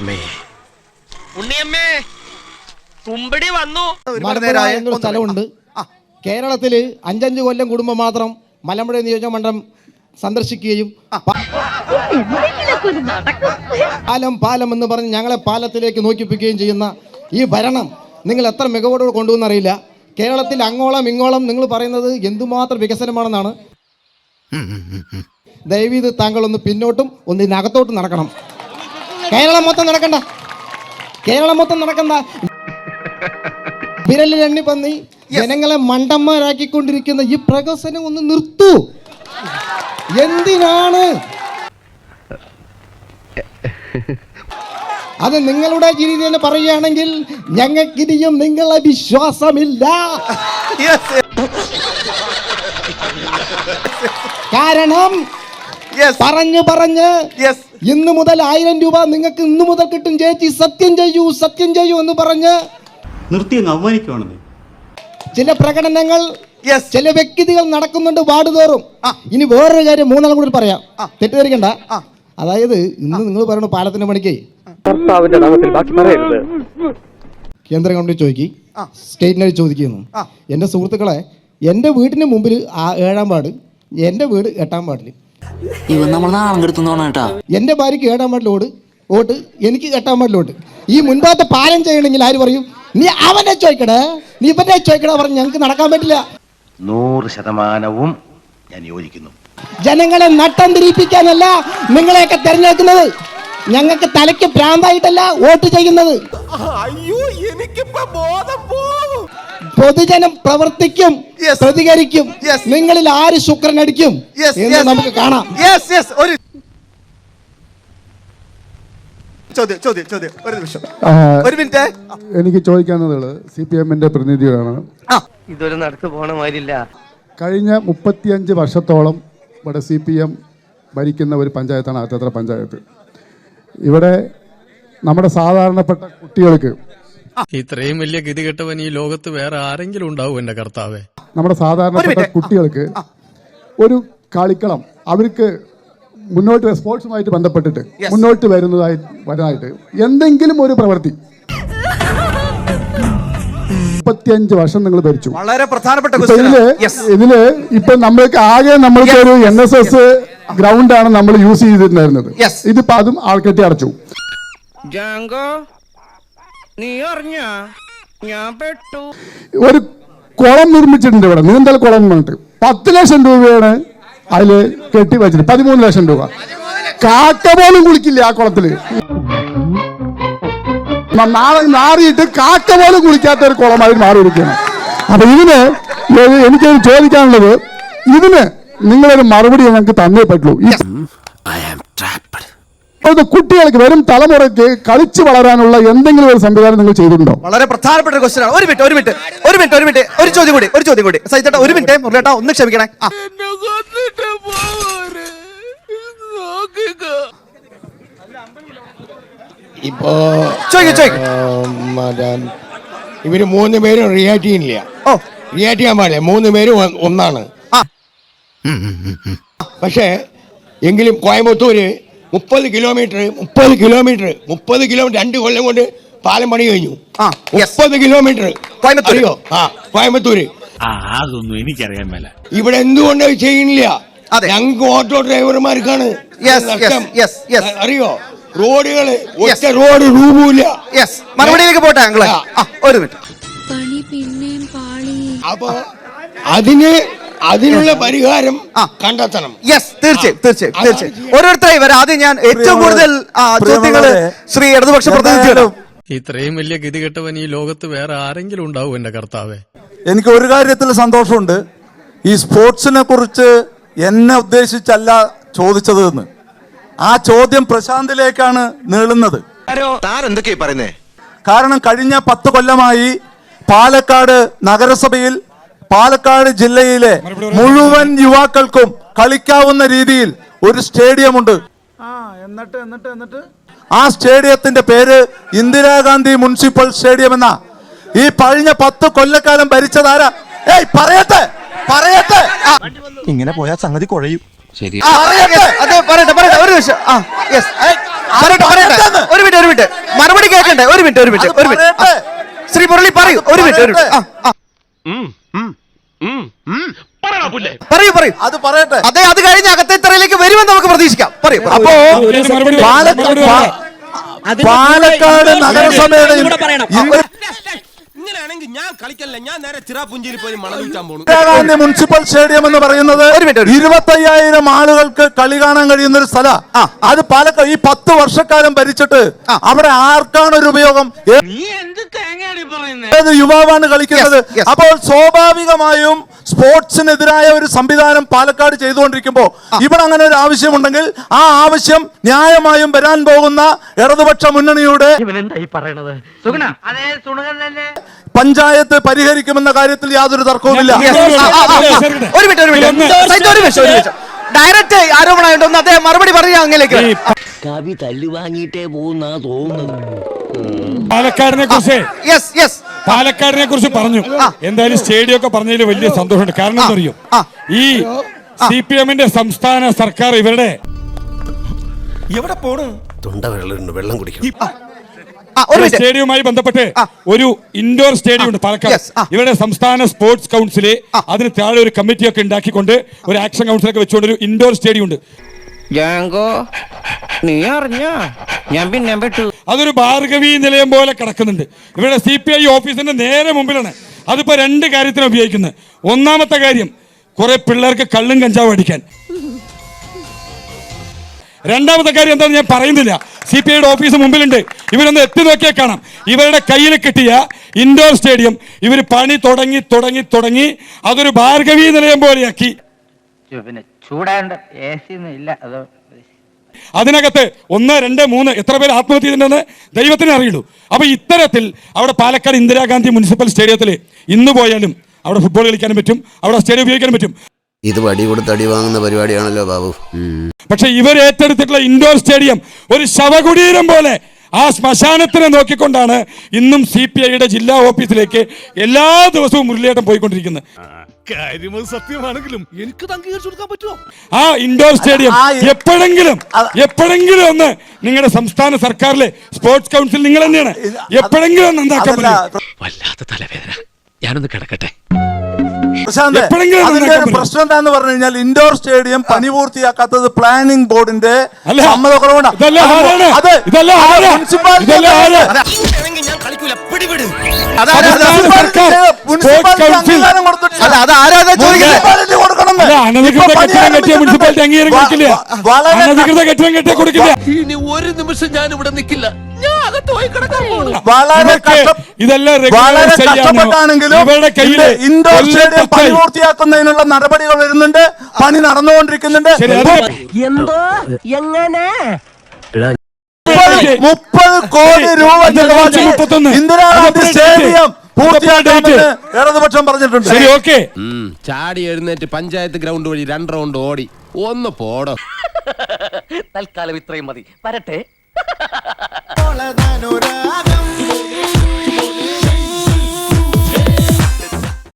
ഉണ്ണിയമ്മേ കുമ്പടി വന്നു. മലമ്പുഴ എന്നൊരു സ്ഥലമുണ്ട്. കേരളത്തില് 5 കൊല്ലം കുടുംബം മാത്രം മലമ്പുഴ നിയോജകമണ്ഡലം സന്ദർശിക്കുകയും പാലം എന്ന് പറഞ്ഞ് ഞങ്ങളെ പാലത്തിലേക്ക് നോക്കിപ്പിക്കുകയും ചെയ്യുന്ന ഈ ഭരണം നിങ്ങൾ എത്ര മികവോടെ കൊണ്ടുവന്നറിയില്ല. കേരളത്തിൽ അങ്ങോളം ഇങ്ങോളം നിങ്ങൾ പറയുന്നത് എന്തുമാത്രം വികസനമാണെന്നാണ്. ദയവീത് താങ്കൾ ഒന്ന് പിന്നോട്ടും ഒന്ന് ഇതിനകത്തോട്ടും നടക്കണം. കേരളം മൊത്തം നടക്കണ്ട, കേരളം മൊത്തം നടക്കണ്ട. വിരലിൽ എണ്ണി പന്നി ജനങ്ങളെ മണ്ടന്മാരാക്കിക്കൊണ്ടിരിക്കുന്ന ഈ പ്രകസനം ഒന്ന് നിർത്തൂ. എന്തിനാണ് അത്? നിങ്ങളുടെ രീതി തന്നെ പറയുകയാണെങ്കിൽ ഞങ്ങൾക്കിനിയും നിങ്ങളെ വിശ്വാസമില്ല. കാരണം പറഞ്ഞ് ഇന്ന് മുതൽ 1000 രൂപ നിങ്ങൾക്ക് ഇന്ന് മുതൽ കിട്ടും ചേച്ചി, സത്യം ചെയ്യൂ എന്ന് പറഞ്ഞ് ചില പ്രകടനങ്ങൾ ചില വ്യക്തികൾ നടക്കുന്നുണ്ട് വാർഡ് തോറും. ഇനി വേറൊരു കാര്യം മൂന്നാളും കൂടി പറയാം, തെറ്റിദ്ധരിക്കണ്ട. അതായത് ഇന്ന് നിങ്ങൾ പറയുന്ന പാലത്തിന്റെ പണിക്ക് കേന്ദ്ര ഗവൺമെന്റ് ചോദിക്കും, സ്റ്റേറ്റിനായി ചോദിക്കുന്നു. എന്റെ സുഹൃത്തുക്കളെ, എന്റെ വീടിന് മുമ്പിൽ 7-ാം വാർഡ്, എന്റെ വീട് 8-ാം വാർഡിൽ. എന്റെ ഭാര്യക്ക് 7-ാം വാർഡിൽ വോട്ട്, എനിക്ക് 8-ാം വാർഡിൽ വോട്ട്. ഈ മുൻപാത്തെ പാലം ചെയ്യണമെങ്കിൽ ആര് പറയും? നീ അവനെ ചോദിക്കണേ, നീ ഇവനെ ചോദിക്കണ പറഞ്ഞ് ഞങ്ങൾക്ക് നടക്കാൻ പറ്റില്ല. 100% ഞാൻ യോജിക്കുന്നു. ജനങ്ങളെ നട്ടം തിരിപ്പിക്കാനല്ല നിങ്ങളെയൊക്കെ തെരഞ്ഞെടുക്കുന്നത്. ഞങ്ങൾക്ക് തലയ്ക്ക് ഭ്രാന്തായിട്ടല്ല വോട്ട് ചെയ്യുന്നത്. പൊതുജനം പ്രവർത്തിക്കും, പ്രതികരിക്കും. നിങ്ങളിൽ ആര് ശുക്രനടിക്കും എന്ന് നമുക്ക് കാണാം. ഒരു മിനിറ്റ്, എനിക്ക് ചോദിക്കാനുള്ളത് CPM-ന്റെ പ്രതിനിധികളാണ്. ഇതൊരു നടക്ക് പോണ മാതിരില്ല. കഴിഞ്ഞ 35 വർഷത്തോളം ഇവിടെ CPM ഭരിക്കുന്ന ഒരു പഞ്ചായത്താണ് ആറ്റത്ര പഞ്ചായത്ത്. ഇവിടെ നമ്മുടെ സാധാരണപ്പെട്ട കുട്ടികൾക്ക്, ഇത്രയും വലിയ ഗതികെട്ടവൻ ഈ ലോകത്ത് വേറെ ആരെങ്കിലും ഉണ്ടാവും എന്റെ കർത്താവേ? നമ്മുടെ സാധാരണപ്പെട്ട കുട്ടികൾക്ക് ഒരു കളിക്കളം, അവർക്ക് മുന്നോട്ട് സ്പോർട്സുമായിട്ട് ബന്ധപ്പെട്ടിട്ട് മുന്നോട്ട് വരാനായിട്ട് എന്തെങ്കിലും ഒരു പ്രവൃത്തി 35 വർഷം നിങ്ങൾ ഭരിച്ചു. വളരെ പ്രധാനപ്പെട്ട ഇതില് ഇപ്പൊ നമ്മൾക്ക് ഒരു NSS ഗ്രൗണ്ടാണ് നമ്മൾ യൂസ് ചെയ്തിട്ടുണ്ടായിരുന്നത്. ഇതിപ്പോ അതും ആൾക്കെട്ടി അടച്ചു. ഒരു കുളം നിർമ്മിച്ചിട്ടുണ്ട് ഇവിടെ, നീന്തൽ കുളം പറഞ്ഞിട്ട് 10 ലക്ഷം രൂപയാണ് അതില് കെട്ടി വെച്ചിട്ട്. 13 ലക്ഷം രൂപ. കാക്ക പോലും കുളിക്കില്ല ആ കുളത്തില്. നാറിയിട്ട് കാക്ക പോലും കുളിക്കാത്ത ഒരു കുളമായി മാറിയിരിക്കുകയാണ്. അപ്പൊ എനിക്കത് ചോദിക്കാനുള്ളത്, ഇതിന് നിങ്ങളൊരു മറുപടി ഞങ്ങൾക്ക് തന്നേ പറ്റുള്ളൂ. കുട്ടികൾക്ക്, വരും തലമുറയ്ക്ക് കളിച്ചു വളരാനുള്ള എന്തെങ്കിലും ഒരു സംവിധാനം നിങ്ങൾ ചെയ്തിട്ടുണ്ടോ? വളരെ പ്രധാനപ്പെട്ട ഒരു ക്വസ്റ്റ്യൻ ആണ്. ഒരു മിനിറ്റ്, ഒരു ചോദ്യം കൂടി സഹിച്ചേട്ടാ. ഒരു മിനിറ്റ് മുരളിയേട്ടാ, ഒന്ന് ക്ഷമിക്കണേ. ഇപ്പോ ഇവര് 3 പേരും റിയാക്ട് ചെയ്യുന്നില്ല. റിയാക്ട് ചെയ്യാൻ പാടില്ല, 3 പേരും ഒന്നാണ്. പക്ഷേ എങ്കിലും കോയമ്പത്തൂര് 30 കിലോമീറ്റർ 2 കൊല്ലം കൊണ്ട് പാലം പണി കഴിഞ്ഞു. 30 കിലോമീറ്റർ അറിയോ? കോയമ്പത്തൂര്. അതൊന്നും എനിക്കറിയാൻ മേല. ഇവിടെ എന്തുകൊണ്ട് ചെയ്യുന്നില്ല? ഞങ്ങൾക്ക് ഓട്ടോ ഡ്രൈവർമാർക്കാണ് അറിയോ? റോഡുകള് ഒറ്റ റോഡ് രൂപമില്ല. മറുപടിയിലേക്ക് പോട്ടെ. ഒരു മിനിറ്റ്. അപ്പൊ അതിനുള്ള പരിഹാരം കണ്ടെത്തണം. തീർച്ചയായും ഓരോരുത്തരായി വരാം. ആദ്യം ഞാൻ ഏറ്റവും കൂടുതൽ ചോദ്യങ്ങള് ശ്രീ ഇടതുപക്ഷ പ്രതിനിധിയാണ്. ഇത്രയും വലിയ ഗതികെട്ടവൻ ഈ ലോകത്ത് വേറെ ആരെങ്കിലും ഉണ്ടാവും എന്റെ കർത്താവേ? എനിക്ക് ഒരു കാര്യത്തിൽ സന്തോഷമുണ്ട്. ഈ സ്പോർട്സിനെ കുറിച്ച് എന്നെ ഉദ്ദേശിച്ചല്ല ചോദിച്ചത് എന്ന്. ആ ചോദ്യം പ്രശാന്തിലേക്കാണ് നീളുന്നത്. കാരണം കഴിഞ്ഞ 10 കൊല്ലമായി പാലക്കാട് നഗരസഭയിൽ, പാലക്കാട് ജില്ലയിലെ മുഴുവൻ യുവാക്കൾക്കും കളിക്കാവുന്ന രീതിയിൽ ഒരു സ്റ്റേഡിയം ഉണ്ട്. എന്നിട്ട് ആ സ്റ്റേഡിയത്തിന്റെ പേര് ഇന്ദിരാഗാന്ധി മുനിസിപ്പൽ സ്റ്റേഡിയം എന്നാ. ഈ കഴിഞ്ഞ 10 കൊല്ലക്കാലം ഭരിച്ചതാരാ? പറയട്ടെ. ഇങ്ങനെ പോയാൽ സംഗതി കുഴയും. ശരി, പറയട്ടെ. ഒരു നിമിഷം. ഒരു മിനിറ്റ് മറുപടി കേൾക്കണ്ടേ? ഒരു മിനിറ്റ് ശ്രീ മുരളി പറയൂ. ഒരു മിനിറ്റ് പറയൂ. അത് പറയട്ടെ. അതെ, അത് കഴിഞ്ഞ് അകത്തേത്തറയിലേക്ക് വരുമെന്ന് നമുക്ക് പ്രതീക്ഷിക്കാം. പറയൂ. അപ്പോ പാലക്കാട് നഗരസഭയുടെ ഇങ്ങനെയാണെങ്കിൽ ഞാൻ കളിക്കല്ല, ഞാൻ നേരെ ചിറാപുഞ്ചിയിൽ പോയി മണൽ വിൽക്കാൻ പോകുന്നു. ഇന്ദിരാഗാന്ധി മുനിസിപ്പൽ സ്റ്റേഡിയം എന്ന് പറയുന്നത് 25,000 ആളുകൾക്ക് കളി കാണാൻ കഴിയുന്ന ഒരു സ്ഥലം. അത് പാലക്കാട് ഈ 10 വർഷക്കാലം ഭരിച്ചിട്ട് അവിടെ ആർക്കാണ് ഒരു ഉപയോഗം? ഏത് യുവാവാണ് കളിക്കുന്നത്? അപ്പോൾ സ്വാഭാവികമായും സ്പോർട്സിനെതിരായ ഒരു സംവിധാനം പാലക്കാട് ചെയ്തുകൊണ്ടിരിക്കുമ്പോൾ ഇവിടെ അങ്ങനെ ഒരു ആവശ്യമുണ്ടെങ്കിൽ ആ ആവശ്യം ന്യായമായും വരാൻ പോകുന്ന ഇടതുപക്ഷ മുന്നണിയുടെ പഞ്ചായത്ത് പരിഹരിക്കുമെന്ന കാര്യത്തിൽ യാതൊരു തർക്കവുമില്ല. ഒരു മിനിറ്റ് ഡയറക്റ്റ് ആരോപണമായിട്ടൊന്ന് അദ്ദേഹം മറുപടി പറയാം. അങ്ങനെയൊക്കെ കവി തല്ലു വാങ്ങിയിട്ടേ പോകുന്ന തോന്നുന്നത്. പാലക്കാടിനെ കുറിച്ച് പറഞ്ഞു. എന്തായാലും സ്റ്റേഡിയം ഒക്കെ പറഞ്ഞതിൽ വലിയ സന്തോഷമുണ്ട്. കാരണം എന്താ അറിയോ, ഈ CPM-ന്റെ സംസ്ഥാന സർക്കാർ ഇവരുടെ എവിടെ പോണു? വെള്ളം കുടിക്കണം. സ്റ്റേഡിയവുമായി ബന്ധപ്പെട്ട് ഒരു ഇൻഡോർ സ്റ്റേഡിയം ഉണ്ട് പാലക്കാട്. ഇവരുടെ സംസ്ഥാന സ്പോർട്സ് കൗൺസില് അതിന് താഴെ ഒരു കമ്മിറ്റിയൊക്കെ ഉണ്ടാക്കിക്കൊണ്ട് ഒരു ആക്ഷൻ കൗൺസിലൊക്കെ വെച്ചുകൊണ്ട് ഒരു ഇൻഡോർ സ്റ്റേഡിയം ഉണ്ട്. നീ അറിഞ്ഞ ഞാൻ പിന്നെ വിട്ടു. അതൊരു ഭാർഗവീ നിലയം പോലെ കിടക്കുന്നുണ്ട്. ഇവരുടെ CPI ഓഫീസിന്റെ നേരെ മുമ്പിലാണ്. അതിപ്പോ 2 കാര്യത്തിന് ഉപയോഗിക്കുന്നത്. ഒന്നാമത്തെ കാര്യം, കുറെ പിള്ളേർക്ക് കള്ളും കഞ്ചാവും അടിക്കാൻ. രണ്ടാമത്തെ കാര്യം എന്താണെന്ന് ഞാൻ പറയുന്നില്ല. CPIയുടെ ഓഫീസ് മുമ്പിലുണ്ട്. ഇവരൊന്ന് എത്തി നോക്കിയാൽ കാണാം. ഇവരുടെ കയ്യിൽ കിട്ടിയ ഇൻഡോർ സ്റ്റേഡിയം ഇവർ പണി തുടങ്ങി അതൊരു ഭാർഗവീ നിലയം പോലെയാക്കി. അതിനകത്ത് 1, 2, 3 എത്ര പേര് ആത്മഹത്യ ചെയ്തിട്ടുണ്ടെന്ന് ദൈവത്തിന് അറിയുള്ളൂ. അപ്പൊ ഇത്തരത്തിൽ അവിടെ പാലക്കാട് ഇന്ദിരാഗാന്ധി മുനിസിപ്പൽ സ്റ്റേഡിയത്തിൽ ഇന്ന് പോയാലും അവിടെ ഫുട്ബോൾ കളിക്കാനും പറ്റും, അവിടെ സ്റ്റേഡിയം ഉപയോഗിക്കാനും പറ്റും. ഇത് വടി കൊടുത്ത് അടി വാങ്ങുന്ന പരിപാടിയാണല്ലോ ബാബു. പക്ഷെ ഇവർ ഏറ്റെടുത്തിട്ടുള്ള ഇൻഡോർ സ്റ്റേഡിയം ഒരു ശവകുടീരം പോലെ ആ ശ്മശാനത്തിനെ നോക്കിക്കൊണ്ടാണ് ഇന്നും CPIയുടെ ജില്ലാ ഓഫീസിലേക്ക് എല്ലാ ദിവസവും മുരളിയേട്ടൻ പോയിക്കൊണ്ടിരിക്കുന്നത്. സത്യമാണെങ്കിലും എനിക്ക് അംഗീകരിച്ചു കൊടുക്കാൻ പറ്റുമോ? ആ ഇൻഡോർ സ്റ്റേഡിയം എപ്പോഴെങ്കിലും ഒന്ന് നിങ്ങളുടെ സംസ്ഥാന സർക്കാരിലെ സ്പോർട്സ് കൗൺസിൽ നിങ്ങൾ തന്നെയാണ് എപ്പോഴെങ്കിലും ഒന്ന് എന്താക്കാൻ പറ്റും. വല്ലാത്ത തലവേദന, ഞാനൊന്ന് കിടക്കട്ടെ. അതിന്റെ ഒരു പ്രശ്നം എന്താന്ന് പറഞ്ഞു കഴിഞ്ഞാൽ ഇൻഡോർ സ്റ്റേഡിയം പണി പൂർത്തിയാക്കാത്തത് പ്ലാനിംഗ് ബോർഡിന്റെ സമ്മതക്കുറവുണ്ട്. ഞാൻ കളിക്കൂല, പിടിപിടി. ഇനി ഒരു നിമിഷം ഞാൻ ഇവിടെ നിൽക്കില്ല. വളരെ കഷ്ടപ്പെട്ടാണെങ്കിലും ഇൻഡോർ സ്റ്റേഡിയം പണി പൂർത്തിയാക്കുന്നതിനുള്ള നടപടികൾ വരുന്നുണ്ട്, പണി നടന്നുകൊണ്ടിരിക്കുന്നുണ്ട്. എന്തോ എങ്ങനെ 30 കോടി രൂപ ചെലവാക്കി ഇന്ദിരാഗാന്ധി സ്റ്റേഡിയം പൂർത്തിയാക്കാമെന്ന് ഇടതുപക്ഷം പറഞ്ഞിട്ടുണ്ട്. ചാടി എഴുന്നേറ്റ് പഞ്ചായത്ത് ഗ്രൗണ്ട് വഴി 2 റൗണ്ട് ഓടി. ഒന്ന് പോടോ. തൽക്കാലം ഇത്രയും മതി. വരട്ടെ.